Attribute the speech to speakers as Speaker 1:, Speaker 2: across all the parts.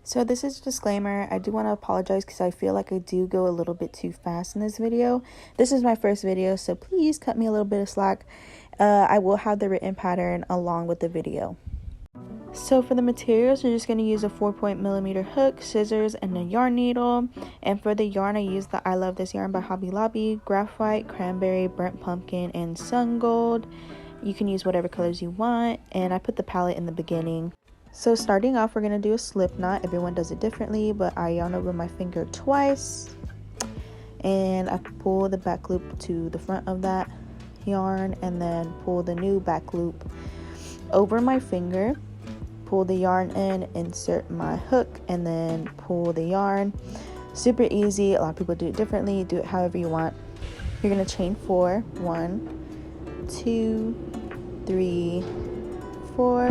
Speaker 1: So this is a disclaimer. I do want to apologize because I feel like I do go a little bit too fast in this video. This is my first video, so please cut me a little bit of slack. I will have the written pattern along with the video. So for the materials, you're just going to use a 4.0mm hook, scissors, and a yarn needle. And for the yarn, I use the I Love This Yarn by Hobby Lobby, Graphite, Cranberry, Burnt Pumpkin, and Sungold. You can use whatever colors you want, and I put the palette in the beginning. So starting off, we're going to do a slip knot. Everyone does it differently, but I yarn over my finger twice, and I pull the back loop to the front of that yarn, and then pull the new back loop over my finger, pull the yarn in, insert my hook, and then pull the yarn. Super easy. A lot of people do it differently. Do it however you want. You're going to chain 4. 1, 2, 3, 4.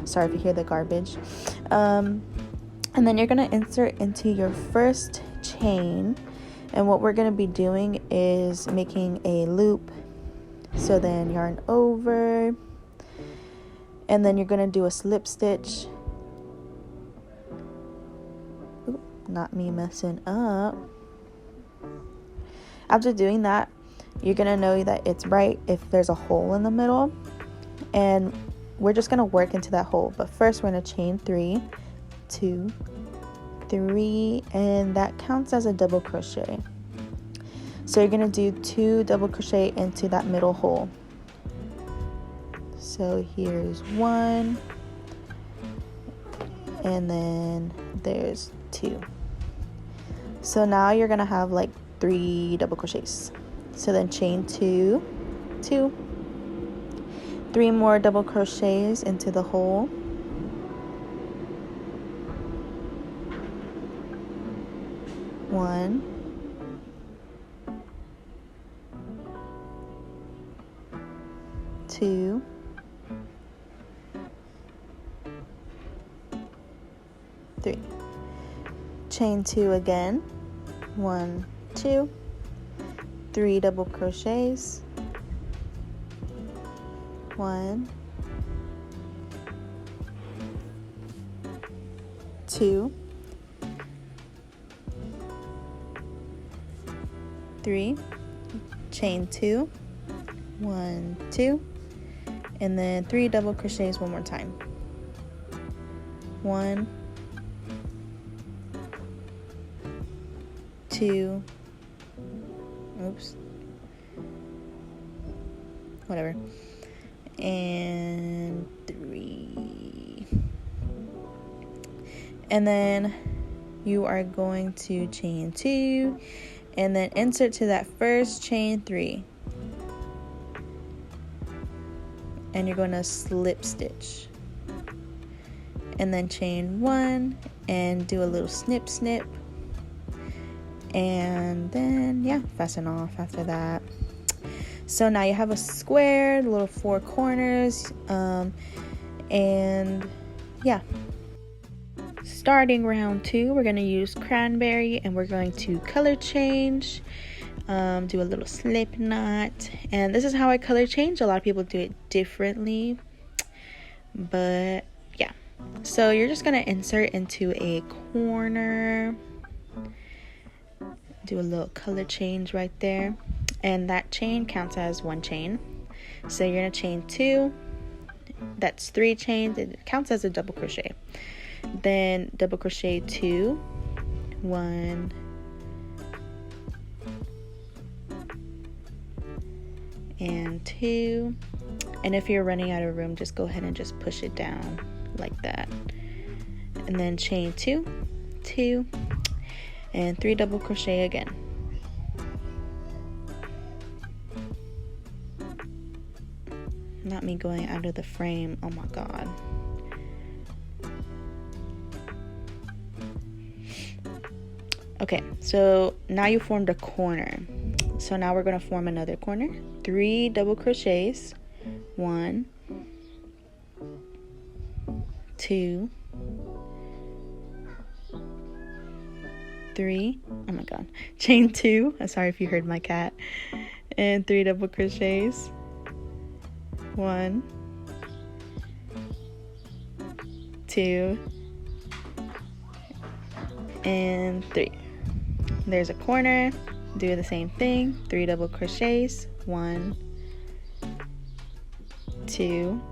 Speaker 1: Sorry if you hear the garbage. And then you're going to insert into your first chain, and what we're going to be doing is making a loop. So then yarn over, and then you're going to do a slip stitch. Oop, not me messing up. After doing that, you're going to know that it's right if there's a hole in the middle, and we're just going to work into that hole. But first we're going to chain 3, 2, 3, and that counts as a double crochet. So you're going to do 2 double crochet into that middle hole. So here's 1, and then there's 2. So now you're going to have like 3 double crochets. So then chain 2, 2, 3 more double crochets into the hole. One, 2, 3. Chain 2 again. 1, 2, 3 double crochets. 1, 2, 3, chain 2, 1, 2, and then 3 double crochets one more time. 1, 2, oops, whatever, and 3. And then you are going to chain 2 and then insert to that first chain 3, and you're going to slip stitch, and then chain 1 and do a little snip snip, and then fasten off after that. So now you have a square, the little 4 corners, and yeah. Starting round 2, we're going to use Cranberry, and we're going to color change, do a little slip knot, and this is how I color change. A lot of people do it differently, but yeah. So you're just going to insert into a corner, do a little color change right there, and that chain counts as 1 chain. So you're going to chain 2, that's 3 chains, it counts as a double crochet. Then double crochet 2, 1, and 2, and if you're running out of room, just go ahead and just push it down like that, and then chain 2, 2, and 3 double crochet again. Not me going out of the frame, oh my god. Okay, so now you formed a corner. So now we're going to form another corner. 3 double crochets. 1, 2, 3. Oh my god. Chain 2. I'm sorry if you heard my cat. And 3 double crochets. 1, 2, and 3. There's a corner, do the same thing, 3 double crochets, 1, 2,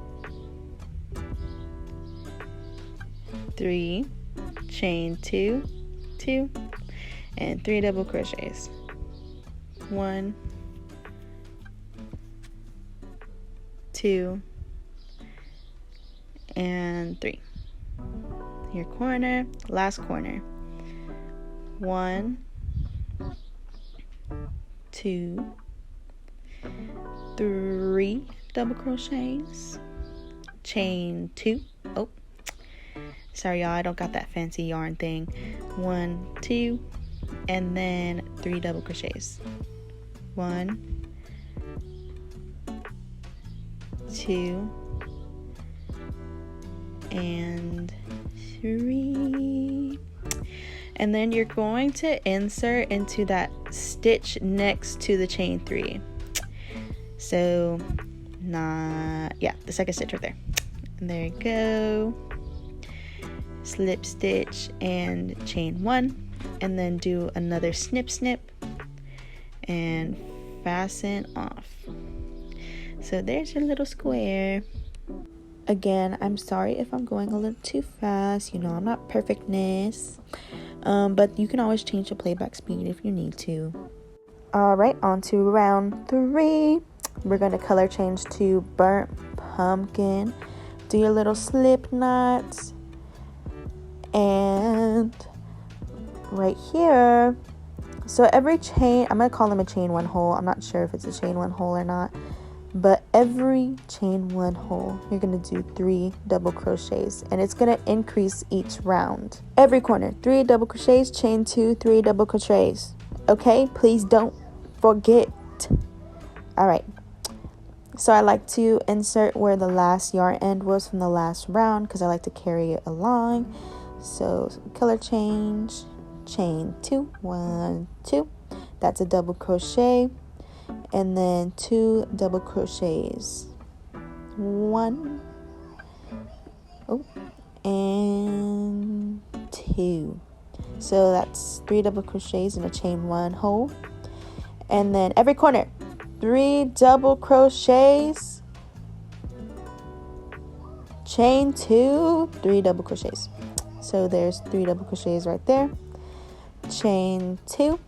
Speaker 1: 3, chain 2, 2, and 3 double crochets, 1, 2, and 3. Your corner, last corner, 1, 2, 3 double crochets, chain 2. Oh, sorry y'all, I don't got that fancy yarn thing. 1, 2, and then 3 double crochets, 1, 2, and 3. And then you're going to insert into that stitch next to the chain 3. So the second stitch right there. And there you go. Slip stitch and chain 1, and then do another snip and fasten off. So there's your little square. Again, I'm sorry if I'm going a little too fast. You know, I'm not perfectness. But you can always change the playback speed if you need to. Alright, on to round 3. We're going to color change to burnt pumpkin. Do your little slip knots. And right here, so every chain, I'm going to call them a chain 1 hole. I'm not sure if it's a chain 1 hole or not. But every chain 1 hole, you're going to do 3 double crochets, and it's going to increase each round. Every corner, 3 double crochets, chain 2, 3 double crochets. Okay, please don't forget. All right, so I like to insert where the last yarn end was from the last round because I like to carry it along. So color change, chain 2, 1, 2. That's a double crochet. And then 2 double crochets, 1, and 2. So that's 3 double crochets in a chain 1 hole. And then every corner, 3 double crochets, chain 2, 3 double crochets. So there's 3 double crochets right there, chain 2,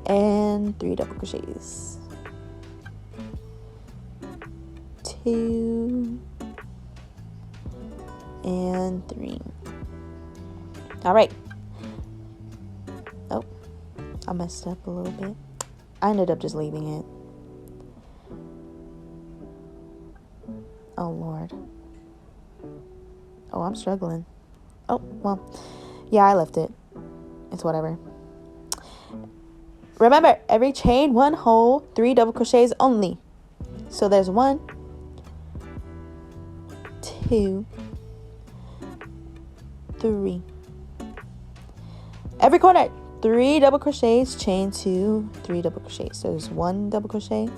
Speaker 1: and 3 double crochets, 2 and 3. All right. Oh, I messed up a little bit. I ended up just leaving it. Oh Lord. Oh, I'm struggling. Oh, well, yeah, I left it. It's whatever. Remember, every chain 1 hole, 3 double crochets only. So there's 1, 2, 3. Every corner, 3 double crochets, chain 2, 3 double crochets. So there's 1 double crochet,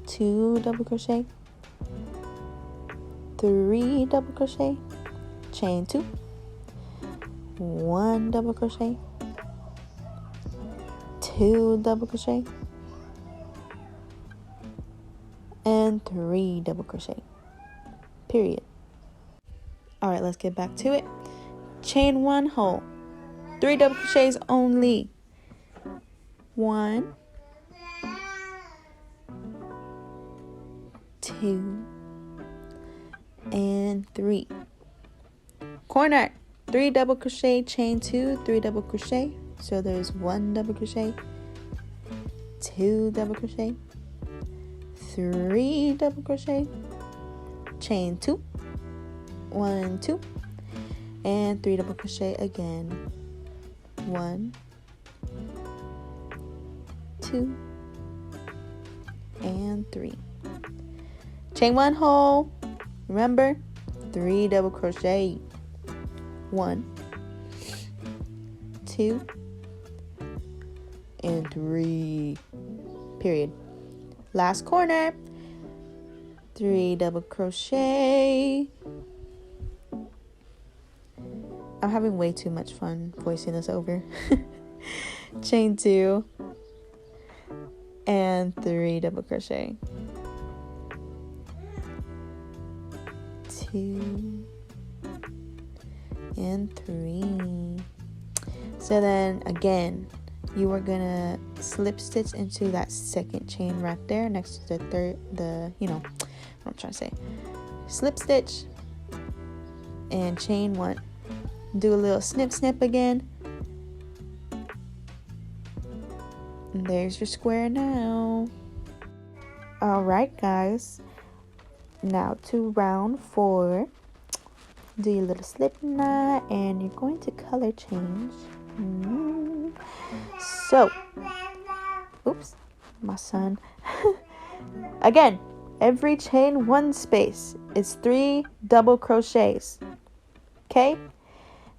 Speaker 1: 2 double crochet, 3 double crochet, chain 2, 1 double crochet, 2 double crochet, and 3 double crochet, period. All right, let's get back to it. Chain 1 hole, 3 double crochets only, 1, 2, and 3. Corner, 3 double crochet, chain 2, 3 double crochet. So there's 1 double crochet, 2 double crochet, 3 double crochet, chain 2, 1, 2, and 3 double crochet again, 1, 2, and 3. Chain 1 hole. Remember, 3 double crochet, 1, 2, and 3, period. Last corner, 3 double crochet. I'm having way too much fun voicing this over. Chain 2 and 3 double crochet, 2 and 3. So then again, you are gonna slip stitch into that second chain right there next to you know what I'm trying to say. Slip stitch and chain 1. Do a little snip snip again. And there's your square now. Alright guys, now to round 4. Do your little slip knot and you're going to color change. So, oops, my son. Again, every chain 1 space is 3 double crochets. Okay?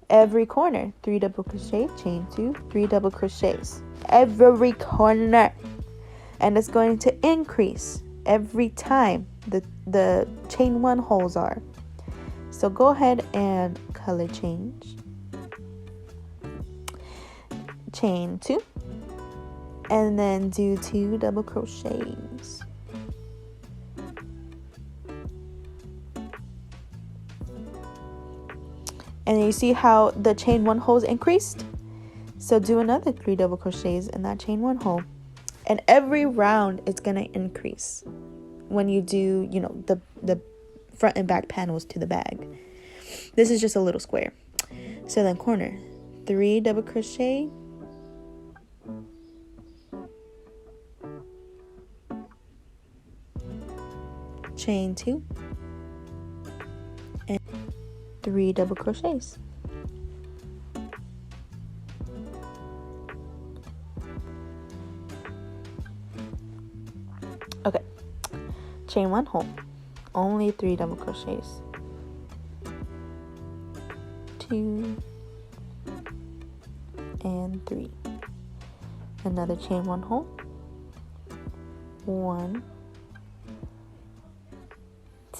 Speaker 1: Every corner, 3 double crochet, chain 2, 3 double crochets. Every corner. And it's going to increase every time the chain 1 holes are. So go ahead and color change. Chain 2. And then do 2 double crochets. And you see how the chain 1 holes increased? So do another 3 double crochets in that chain 1 hole. And every round it's going to increase when you do, you know, the front and back panels to the bag. This is just a little square. So then corner, 3 double crochet, chain 2, and 3 double crochets. Okay, chain 1 hole, only 3 double crochets, 2 and 3. Another chain 1 hole, 1,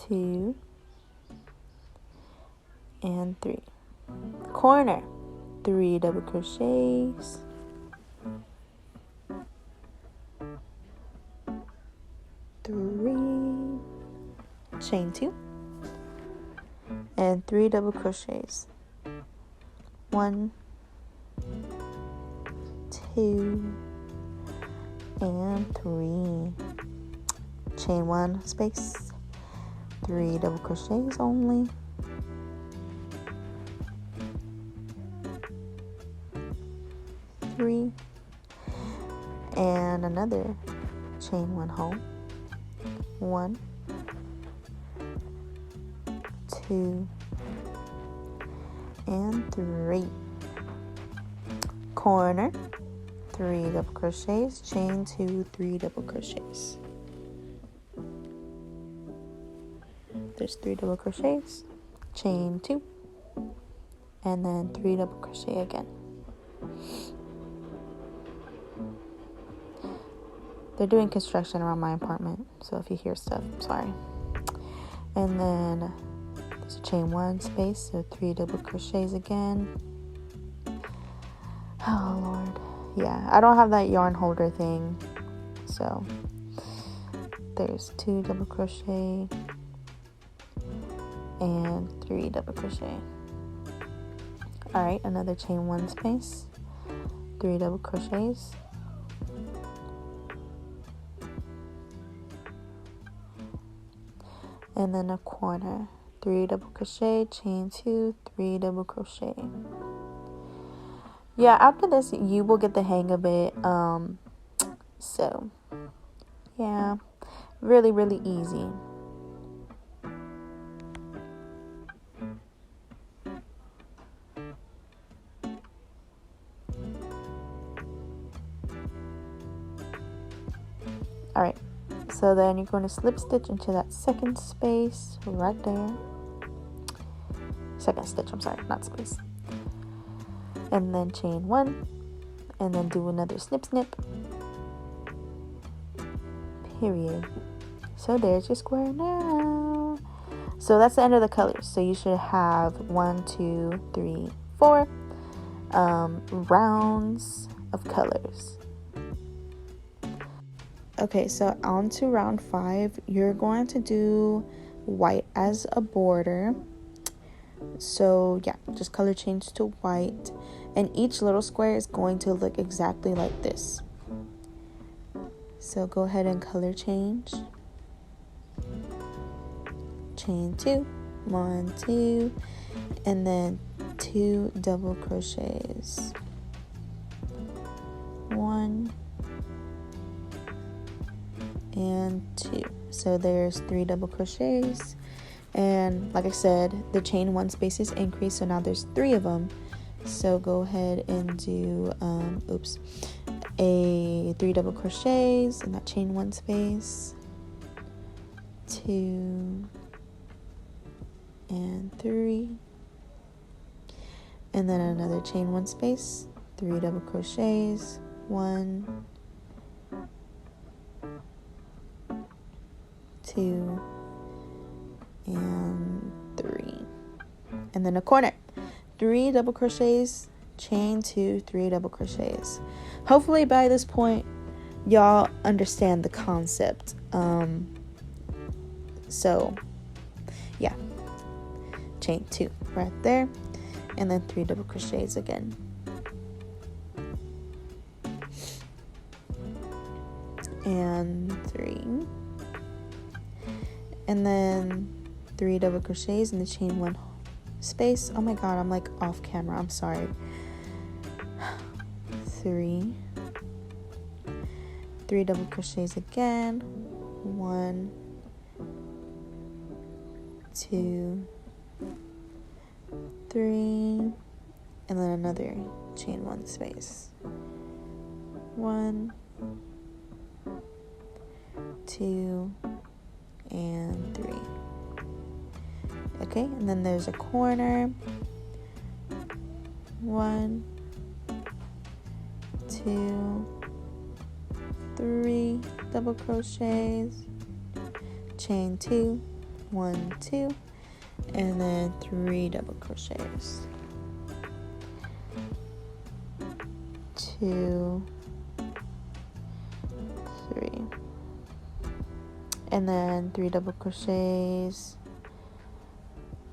Speaker 1: 2 and 3. Corner, 3 double crochets, 3, chain 2 and 3 double crochets, 1, 2 and 3. Chain 1 space, 3 double crochets only, 3 and another chain 1 hole, 1, 2 and 3. Corner, 3 double crochets, chain 2, 3 double crochets. There's 3 double crochets, chain 2, and then 3 double crochet again. They're doing construction around my apartment, so if you hear stuff, I'm sorry. And then there's a chain 1 space, so 3 double crochets again. Oh Lord, yeah, I don't have that yarn holder thing, so there's 2 double crochet and 3 double crochet. Alright, another chain 1 space, 3 double crochets, and then a corner, 3 double crochet, chain 2, 3 double crochet. Yeah, after this you will get the hang of it. So yeah, really easy. Alright, so then you're going to slip stitch into that second space right there. Second stitch, I'm sorry, not space. And then chain 1, and then do another snip snip, period. So there's your square now. So that's the end of the colors. So you should have 1, 2, 3, 4 rounds of colors. Okay, so on to round 5. You're going to do white as a border. So yeah, just color change to white, and each little square is going to look exactly like this. So go ahead and color change. Chain 2, 1, 2, and then 2 double crochets. 1 and 2. So there's 3 double crochets, and like I said, the chain 1 spaces increase, so now there's 3 of them. So go ahead and do a 3 double crochets in that chain 1 space, 2 and 3, and then another chain 1 space, 3 double crochets, 1, 2, and 3, and then a corner, 3 double crochets, chain 2, 3 double crochets. Hopefully by this point y'all understand the concept. So yeah, chain 2 right there, and then 3 double crochets again. And 3, and then 3 double crochets in the chain 1 space. Oh my god, I'm like off camera, I'm sorry. 3 double crochets again, 1, 2, 3, and then another chain 1 space, 1, 2, and 3. Okay, and then there's a corner, 1, 2, 3 double crochets, chain 2, 1, 2, and then 3 double crochets, 2, 3, and then 3 double crochets.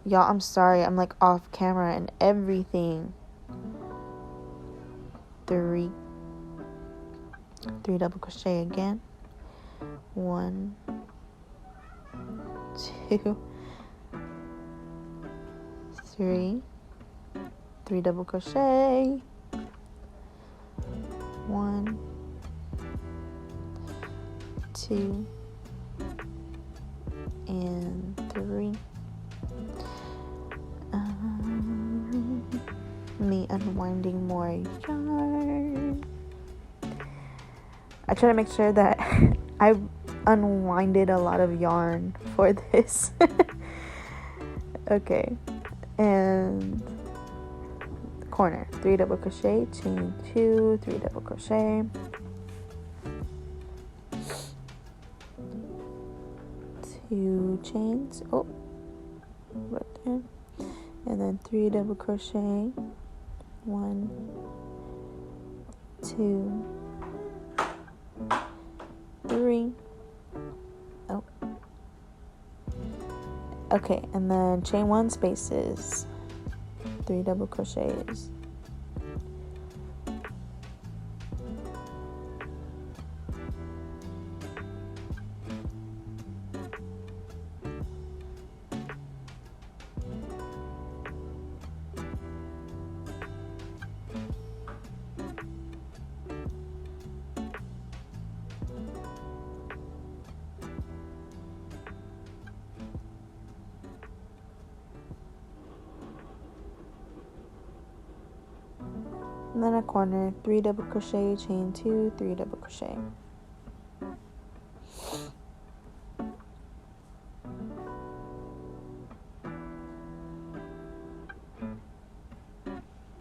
Speaker 1: Y'all, I'm sorry, I'm like off camera and everything. 3 double crochet again, 1, 2, 3 double crochet, 1, 2, and 3. Me unwinding more yarn. I try to make sure that I unwinded a lot of yarn for this. Okay, and corner, 3 double crochet, chain 2, 3 double crochet, 2 chains, right there, and then 3 double crochet, 1, 2, 3. Okay, and then chain 1 spaces, 3 double crochets, and then a corner, 3 double crochet, chain 2, 3 double crochet.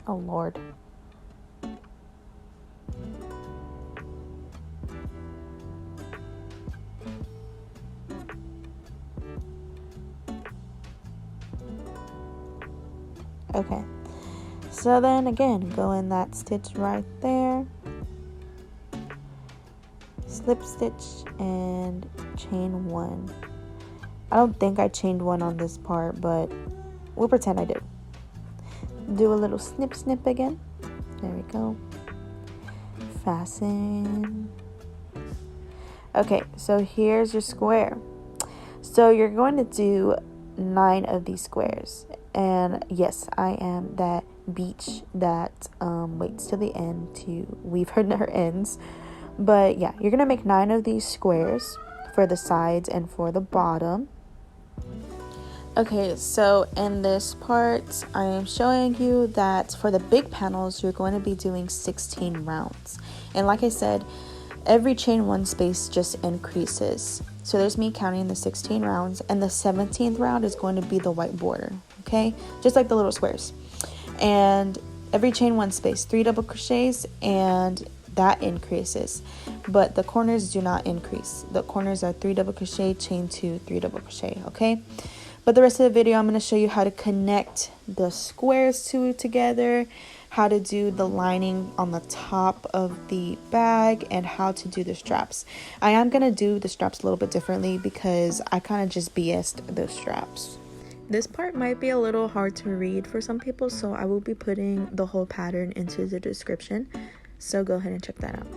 Speaker 1: Oh Lord. Okay, So then again, go in that stitch right there, slip stitch and chain 1. I don't think I chained 1 on this part, but we'll pretend I did. Do a little snip snip again. There we go. Fasten. Okay, so here's your square. So you're going to do 9 of these squares. And yes, I am that beach that waits till the end to weave her ends. But yeah, you're going to make 9 of these squares for the sides and for the bottom. Okay, so in this part, I am showing you that for the big panels, you're going to be doing 16 rounds. And like I said, every chain 1 space just increases. So there's me counting the 16 rounds, and the 17th round is going to be the white border, okay? Just like the little squares. And every chain 1 space, 3 double crochets, and that increases. But the corners do not increase. The corners are 3 double crochet, chain 2, 3 double crochet, okay? But the rest of the video, I'm going to show you how to connect the squares together, how to do the lining on the top of the bag, and how to do the straps. I am going to do the straps a little bit differently because I kind of just BS'd the straps. This part might be a little hard to read for some people, so I will be putting the whole pattern into the description. So go ahead and check that out.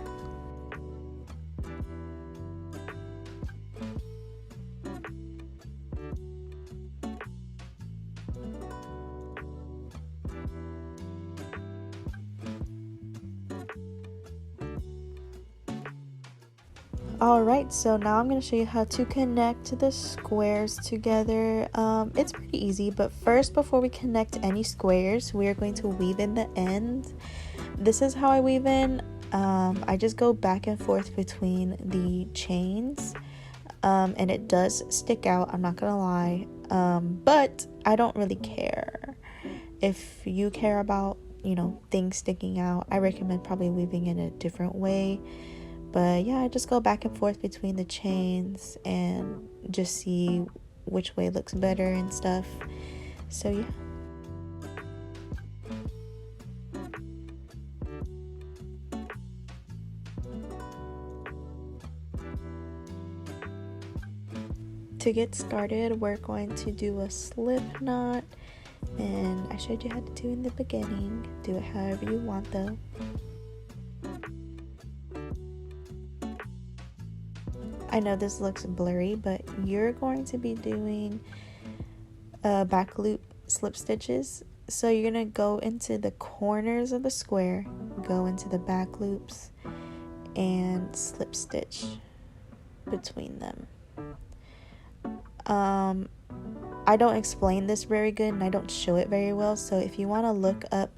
Speaker 1: Alright, so now I'm going to show you how to connect the squares together. It's pretty easy, but first, before we connect any squares, we are going to weave in the end. This is how I weave in. I just go back and forth between the chains, and it does stick out, I'm not going to lie, but I don't really care. If you care about, things sticking out, I recommend probably weaving in a different way. But yeah, I just go back and forth between the chains and just see which way looks better and stuff. So yeah. To get started, we're going to do a slip knot, and I showed you how to do in the beginning. Do it however you want though. I know this looks blurry, but you're going to be doing back loop slip stitches. So you're going to go into the corners of the square, go into the back loops, and slip stitch between them. I don't explain this very good and I don't show it very well, so if you want to look up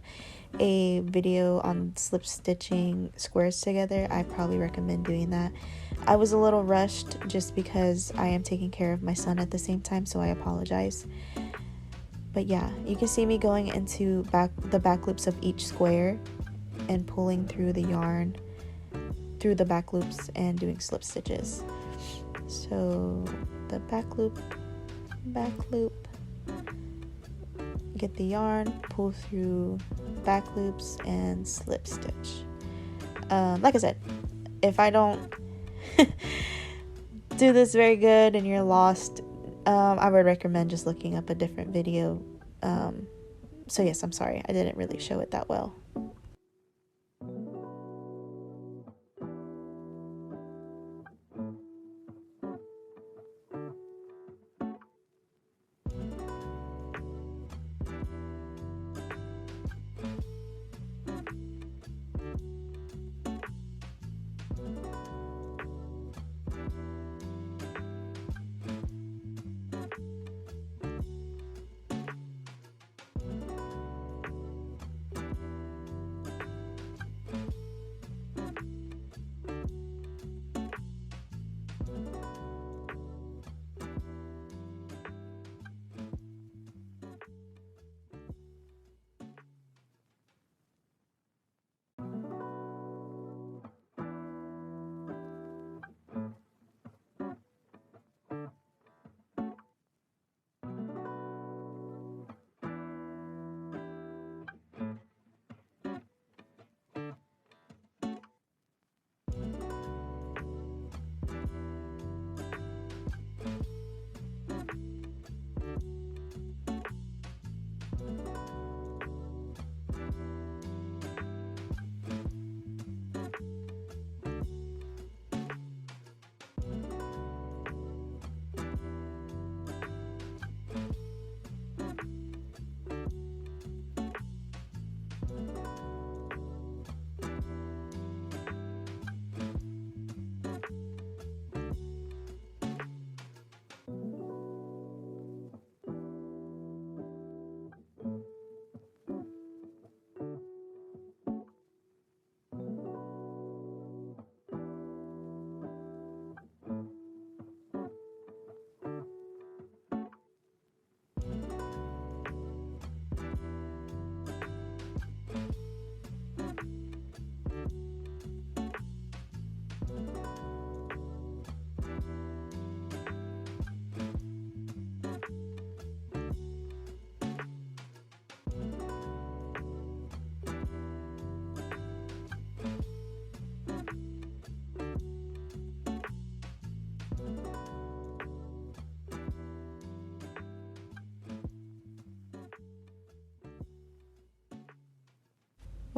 Speaker 1: a video on slip stitching squares together, I probably recommend doing that. I was a little rushed just because I am taking care of my son at the same time, so I apologize. But yeah, you can see me going into the back loops of each square and pulling through the yarn through the back loops and doing slip stitches. So the back loop, get the yarn, pull through back loops and slip stitch. Like I said, if I don't do this very good and you're lost, I would recommend just looking up a different video. So yes, I'm sorry, I didn't really show it that well.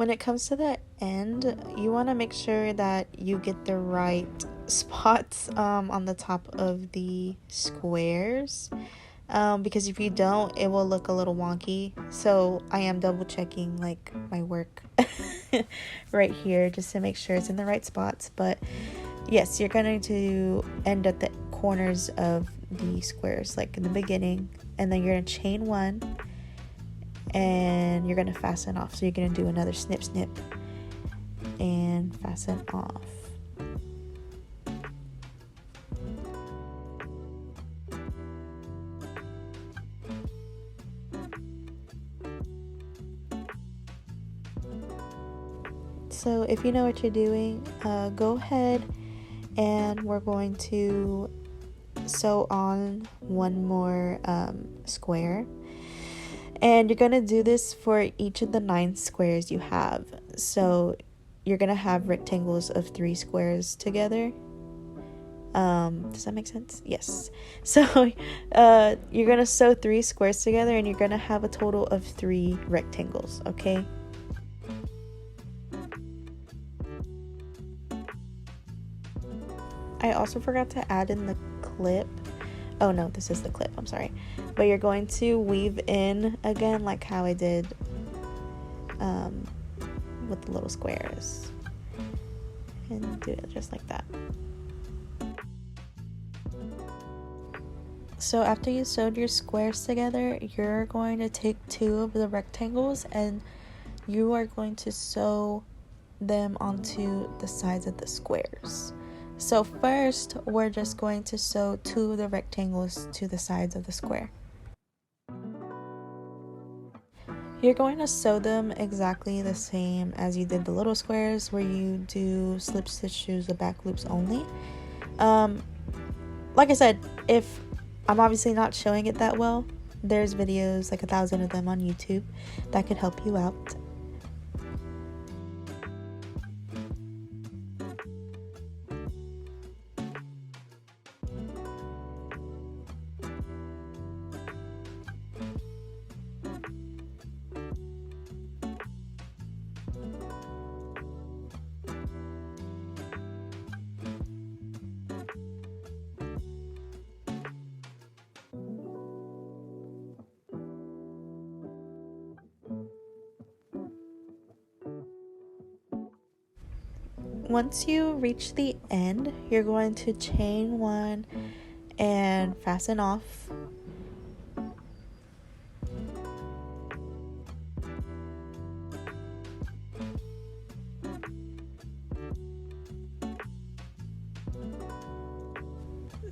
Speaker 1: When it comes to the end, you want to make sure that you get the right spots on the top of the squares, because if you don't, it will look a little wonky. So I am double checking like my work right here just to make sure it's in the right spots. But yes, you're going to end at the corners of the squares, like in the beginning, and then you're going to chain one and you're going to fasten off. So you're going to do another snip snip and fasten off. So if you know what you're doing, go ahead and we're going to sew on one more square, and you're going to do this for each of the 9 squares you have. So you're going to have rectangles of 3 squares together. Does that make sense? Yes. So you're going to sew 3 squares together and you're going to have a total of 3 rectangles, okay? I also forgot to add in the clip. Oh no, this is the clip, I'm sorry. But you're going to weave in again like how I did with the little squares. And do it just like that. So after you sewed your squares together, you're going to take 2 of the rectangles and you are going to sew them onto the sides of the squares. So first, we're just going to sew 2 of the rectangles to the sides of the square. You're going to sew them exactly the same as you did the little squares, where you do slip stitches the back loops only. Like I said, if I'm obviously not showing it that well, there's videos, like 1,000 of them on YouTube, that could help you out. Once you reach the end, you're going to chain 1 and fasten off.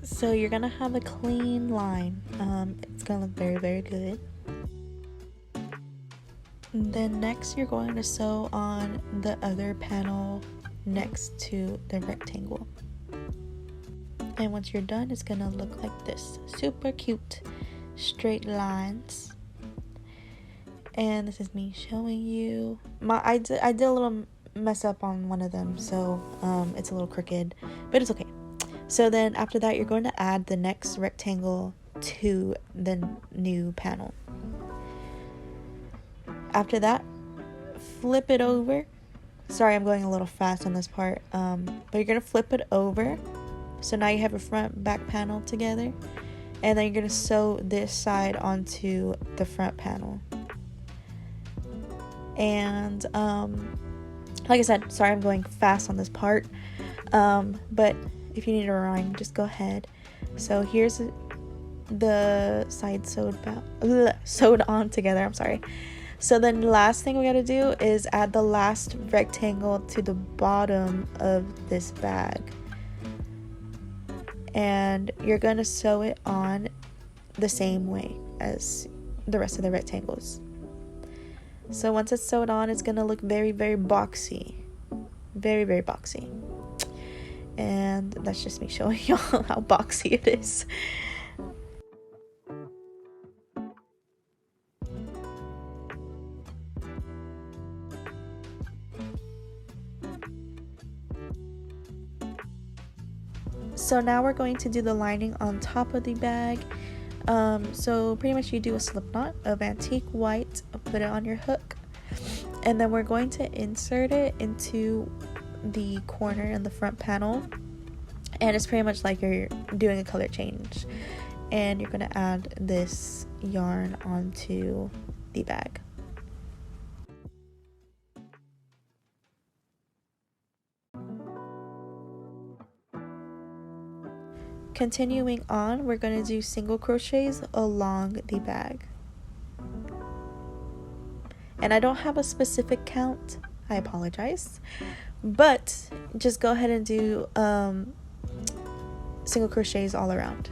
Speaker 1: So you're gonna have a clean line. It's gonna look very, very good. And then next you're going to sew on the other panel next to the rectangle. And once you're done, it's gonna look like this. Super cute straight lines. And this is me showing you. I did a little mess up on one of them, so it's a little crooked, but it's okay. So then after that, you're going to add the next rectangle to the new panel. After that, flip it over. Sorry, I'm going a little fast on this part, but you're going to flip it over. So now you have a front back panel together, and then you're going to sew this side onto the front panel. And like I said, sorry I'm going fast on this part, but if you need a rhyme, just go ahead. So here's the side sewed on together, I'm sorry. So then the last thing we gotta do is add the last rectangle to the bottom of this bag. And you're gonna sew it on the same way as the rest of the rectangles. So once it's sewed on, it's gonna look very, very boxy. Very, very boxy. And that's just me showing y'all how boxy it is. So now we're going to do the lining on top of the bag. So pretty much you do a slip knot of antique white, put it on your hook, And then we're going to insert it into the corner in the front panel, and it's pretty much like you're doing a color change, and you're going to add this yarn onto the bag. Continuing on, we're going to do single crochets along the bag. And I don't have a specific count, I apologize, but just go ahead and do single crochets all around.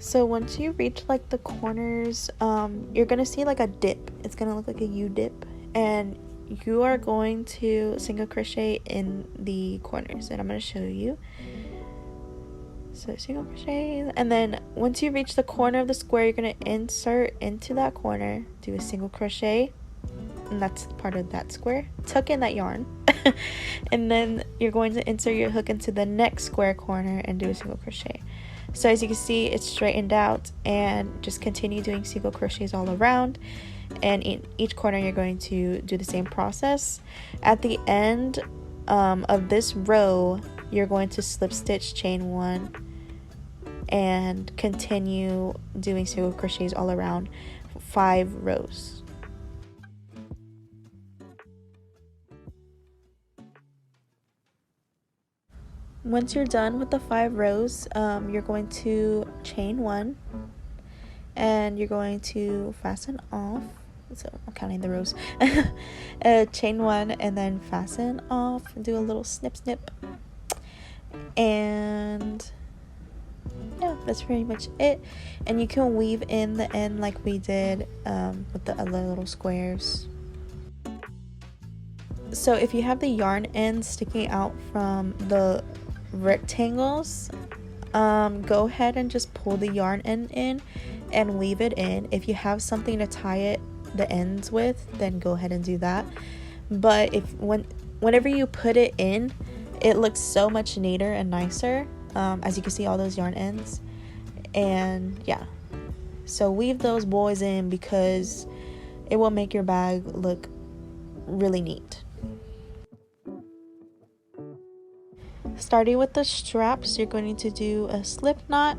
Speaker 1: So once you reach like the corners, you're gonna see like a dip. It's gonna look like a U dip, and you are going to single crochet in the corners, and I'm gonna show you. So single crochet, and then once you reach the corner of the square, you're gonna insert into that corner, do a single crochet, and that's part of that square. Tuck in that yarn, and then you're going to insert your hook into the next square corner and do a single crochet. So as you can see, it's straightened out, and just continue doing single crochets all around, and in each corner you're going to do the same process. At the end of this row, you're going to slip stitch, chain 1, and continue doing single crochets all around 5 rows. Once you're done with the 5 rows, you're going to chain 1, and you're going to fasten off. So I'm counting the rows. Chain 1 and then fasten off, do a little snip snip, and yeah, that's pretty much it. And you can weave in the end like we did with the other little squares. So if you have the yarn ends sticking out from the rectangles, go ahead and just pull the yarn end in and weave it in. If you have something to tie the ends with, then go ahead and do that. But whenever you put it in, it looks so much neater and nicer. As you can see, all those yarn ends, and yeah, so weave those boys in because it will make your bag look really neat. Starting with the straps, you're going to do a slip knot,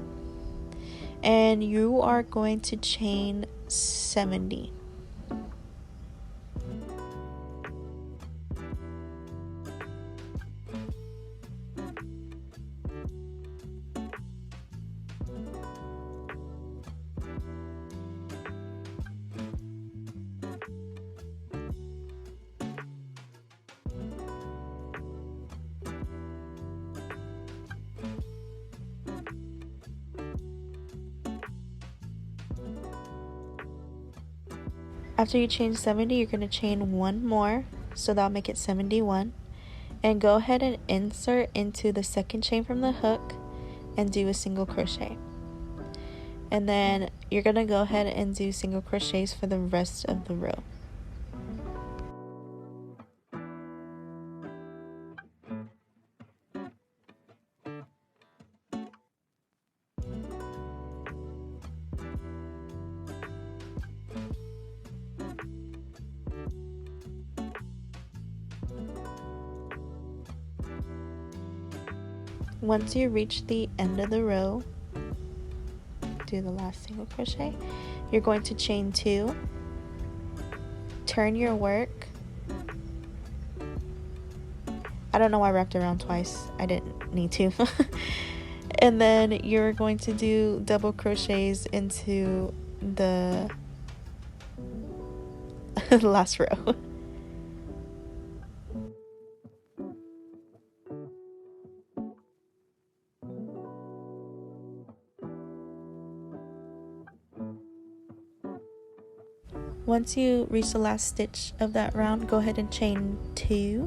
Speaker 1: and you are going to chain 70. After you chain 70, you're going to chain 1 more, so that'll make it 71, and go ahead and insert into the second chain from the hook and do a single crochet. And then you're going to go ahead and do single crochets for the rest of the row. Once you reach the end of the row, do the last single crochet. You're going to chain 2, turn your work. I don't know why I wrapped around twice. I didn't need to. And then you're going to do double crochets into the last row. Once you reach the last stitch of that round, go ahead and chain 2,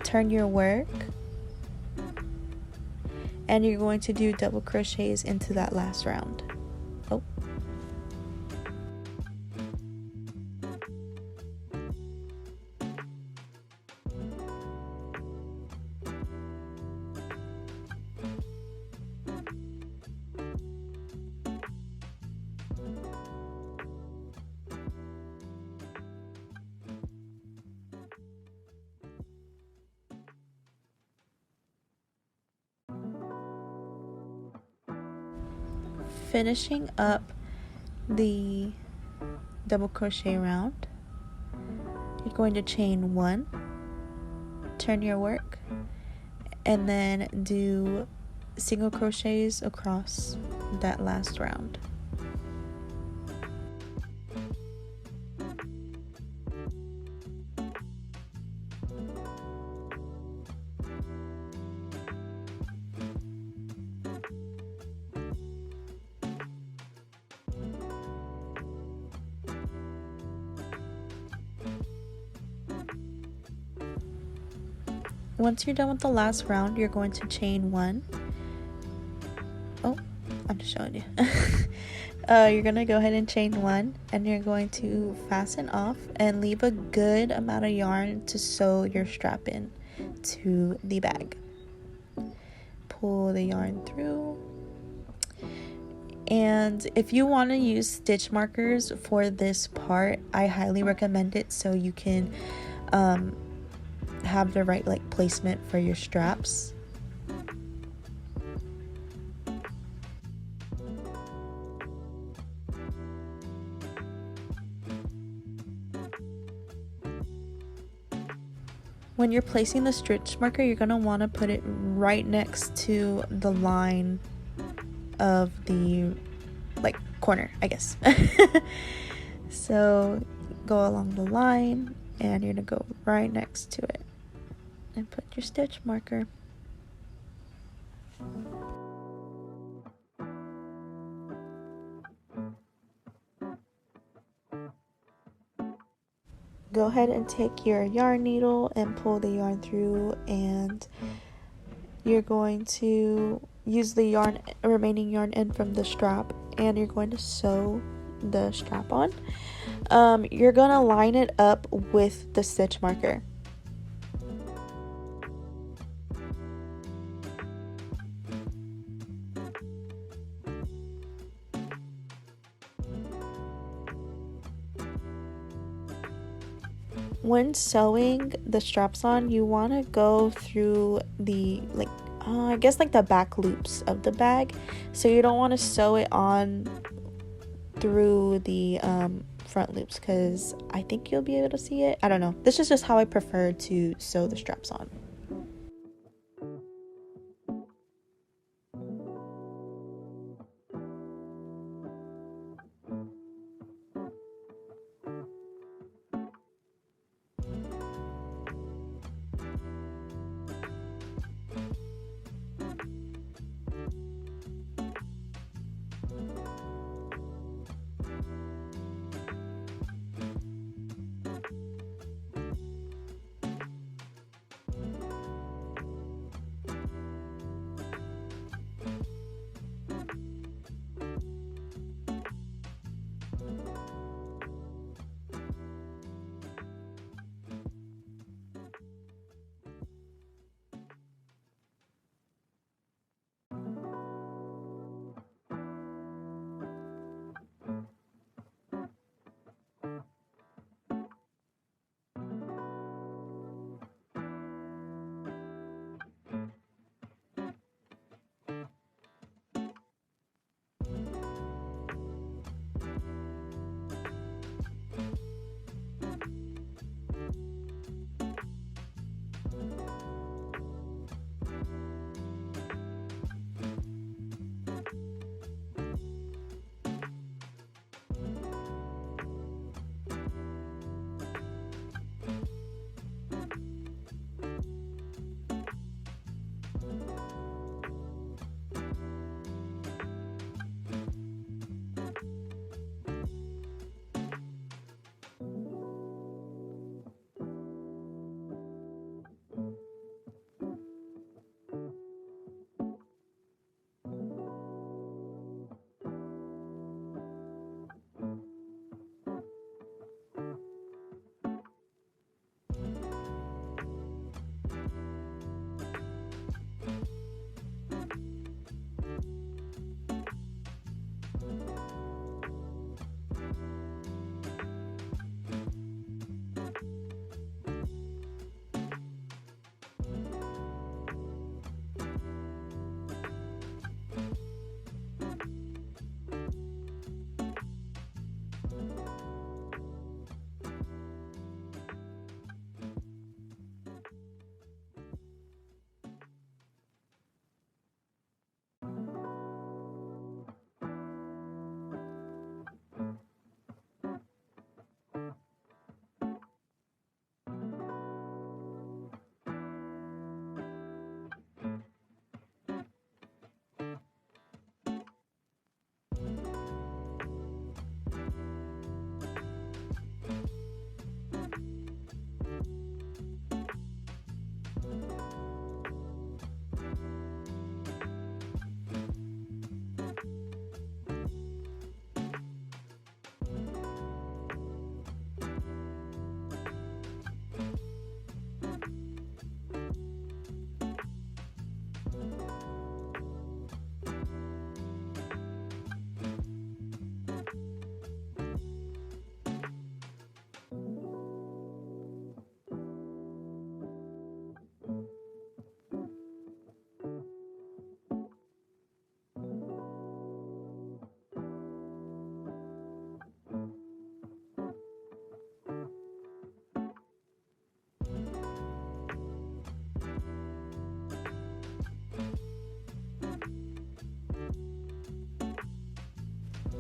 Speaker 1: turn your work, and you're going to do double crochets into that last round. Oh. Finishing up the double crochet round, you're going to chain 1, turn your work, and then do single crochets across that last round. Once you're done with the last round, you're going to chain 1. Oh, I'm just showing you. You're going to go ahead and chain 1, and you're going to fasten off and leave a good amount of yarn to sew your strap in to the bag. Pull the yarn through. And if you want to use stitch markers for this part, I highly recommend it so you can have the right placement for your straps. When you're placing the stitch marker, you're going to want to put it right next to the line of the corner, I guess. So go along the line and you're going to go right next to it and put your stitch marker. Go ahead and take your yarn needle and pull the yarn through, and you're going to use the remaining yarn end from the strap, and you're going to sew the strap on. You're going to line it up with the stitch marker. When sewing the straps on, you want to go through the I guess the back loops of the bag, so you don't want to sew it on through the front loops, because I think you'll be able to see it. I don't know, this is just how I prefer to sew the straps on.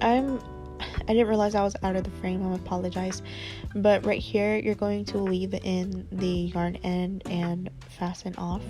Speaker 1: I didn't realize I was out of the frame. I apologize. But right here, you're going to leave in the yarn end and fasten off.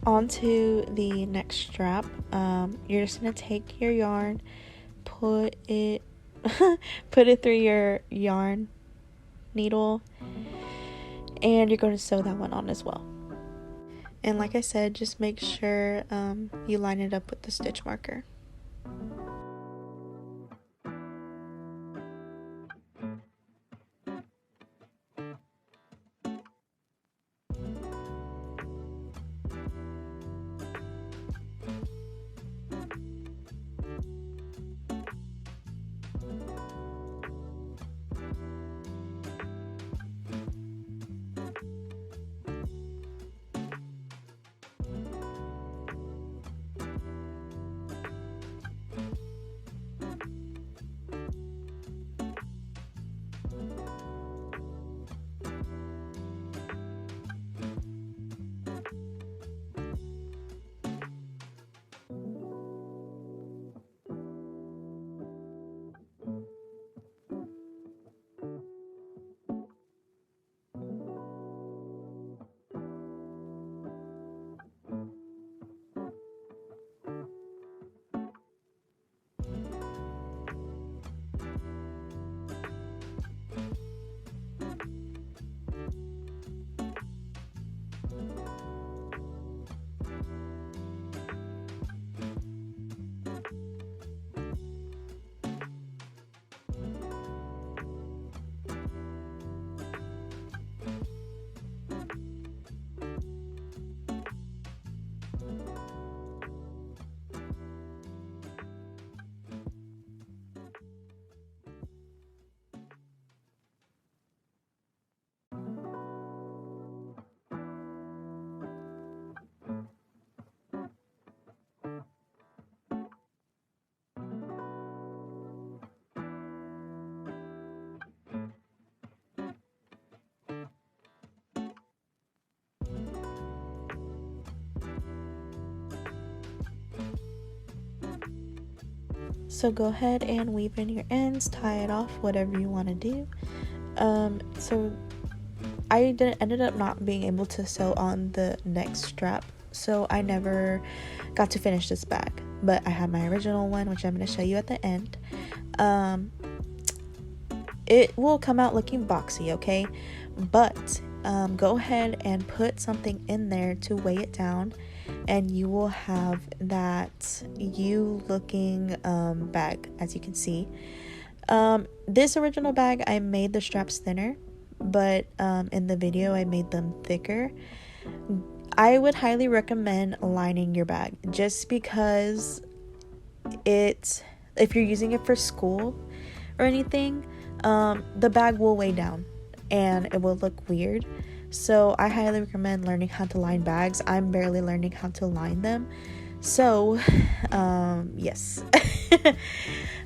Speaker 1: Onto the next strap. You're just gonna take your yarn, put it put it through your yarn needle, and you're going to sew that one on as well. And like I said, just make sure you line it up with the stitch marker. So go ahead and weave in your ends, tie it off, whatever you want to do. So I ended up not being able to sew on the next strap, so I never got to finish this bag, but I have my original one, which I'm going to show you at the end. It will come out looking boxy, okay, but go ahead and put something in there to weigh it down, and you will have that U looking bag, as you can see. This original bag, I made the straps thinner, but in the video I made them thicker. I would highly recommend lining your bag, just because if you're using it for school or anything, the bag will weigh down and it will look weird. So I highly recommend learning how to line bags. I'm barely learning how to line them. So yes.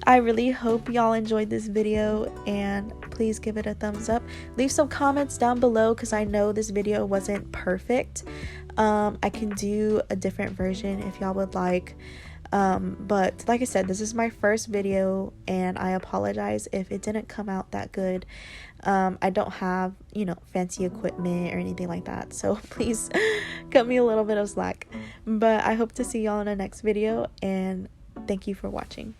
Speaker 1: I really hope y'all enjoyed this video, and please give it a thumbs up. Leave some comments down below, because I know this video wasn't perfect. I can do a different version if y'all would like. But like I said, this is my first video, and I apologize if it didn't come out that good. I don't have, fancy equipment or anything like that, so please cut me a little bit of slack. But I hope to see y'all in the next video, and thank you for watching.